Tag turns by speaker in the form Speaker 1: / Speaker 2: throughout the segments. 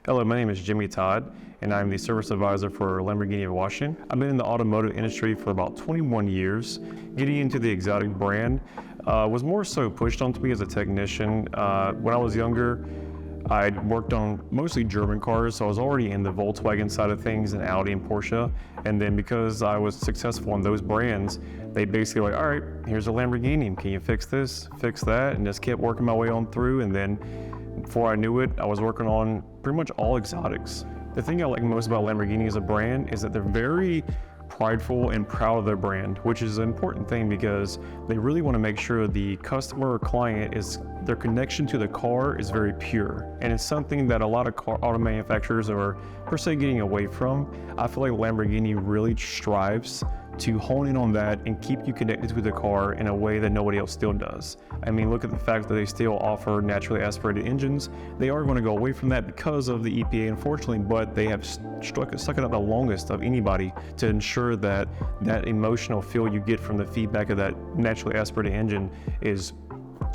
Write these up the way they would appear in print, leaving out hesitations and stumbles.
Speaker 1: Hello, my name is Jimmy Todd, and I'm the service advisor for Lamborghini of Washington. I've been in the automotive industry for about 21 years. Getting into the exotic brand was more so pushed onto me as a technician. When I was younger, I worked on mostly German cars, so I was already in the Volkswagen side of things and Audi and Porsche. And then because I was successful in those brands, they basically were like, all right, here's a Lamborghini. Can you fix this, fix that? And just kept working my way on through. And then before I knew it, I was working on pretty much all exotics. The thing I like most about Lamborghini as a brand is that they're very prideful and proud of their brand, which is an important thing because they really want to make sure the customer or client their connection to the car is very pure. And it's something that a lot of auto manufacturers are per se getting away from. I feel like Lamborghini really strives to hone in on that and keep you connected to the car in a way that nobody else still does. I mean, look at the fact that they still offer naturally aspirated engines. They are going to go away from that because of the EPA, unfortunately, but they have stuck it out the longest of anybody to ensure that that emotional feel you get from the feedback of that naturally aspirated engine is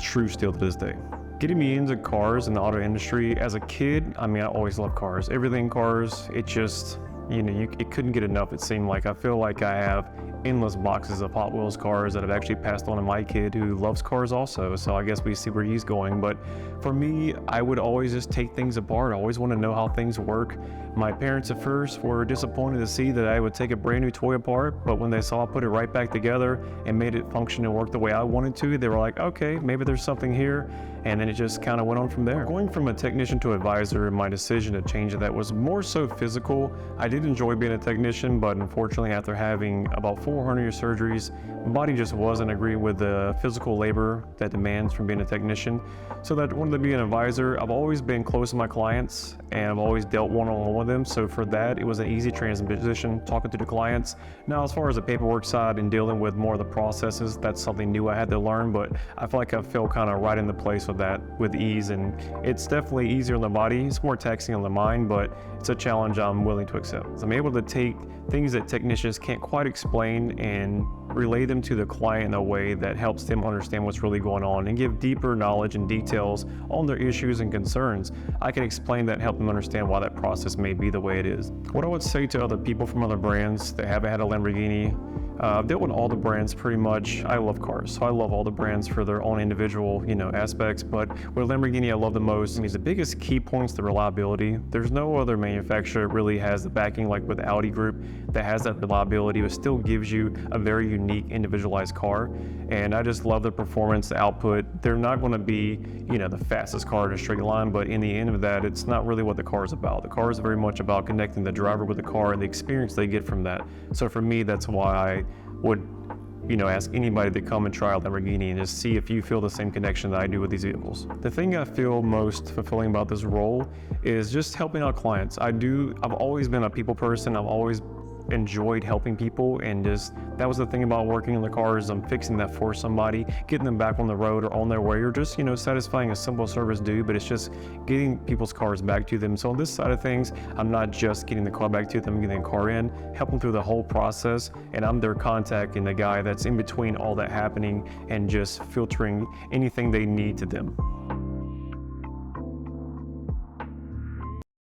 Speaker 1: true still to this day. Getting me into cars in the auto industry as a kid, I mean, I always loved cars. Everything cars, it just, it couldn't get enough, it seemed like. I feel like I have endless boxes of Hot Wheels cars that have actually passed on to my kid who loves cars also, so I guess we see where he's going. But for me, I would always just take things apart. I always want to know how things work. My parents at first were disappointed to see that I would take a brand new toy apart, but when they saw I put it right back together and made it function and work the way I wanted to, they were like, okay, maybe there's something here. And then it just kind of went on from there. Going from a technician to advisor, my decision to change that was more so physical. I did enjoy being a technician, but unfortunately after having about 400 surgeries, my body just wasn't agreeing with the physical labor that demands from being a technician. So that I wanted to be an advisor. I've always been close to my clients and I've always dealt one-on-one with them. So for that, it was an easy transition, talking to the clients. Now, as far as the paperwork side and dealing with more of the processes, that's something new I had to learn, but I feel like I feel kind of right in the place with that with ease. And it's definitely easier on the body. It's more taxing on the mind, but it's a challenge I'm willing to accept. So I'm able to take things that technicians can't quite explain and relay them to the client in a way that helps them understand what's really going on and give deeper knowledge and details on their issues and concerns. I can explain that and help them understand why that process may be the way it is. What I would say to other people from other brands that haven't had a Lamborghini, I've dealt with all the brands pretty much. I love cars, so I love all the brands for their own individual, aspects, but with Lamborghini I love the most is the biggest key points, the reliability. There's no other manufacturer that really has the backing like with the Audi group that has that reliability, but still gives you a very unique individualized car. And I just love the performance, the output. They're not going to be, the fastest car in a straight line, but in the end of that, it's not really what the car is about. The car is very much about connecting the driver with the car and the experience they get from that. So for me, that's why I would ask anybody to come and try a Lamborghini and just see if you feel the same connection that I do with these vehicles. The thing I feel most fulfilling about this role is just helping out clients. I've always been a people person. I've always enjoyed helping people, and that was the thing about working in the cars. I'm fixing that for somebody, getting them back on the road or on their way, or just satisfying a simple service due, but it's just getting people's cars back to them. So on this side of things, I'm not just getting the car back to them, getting the car in, help them through the whole process, and I'm their contact and the guy that's in between all that happening and just filtering anything they need to them.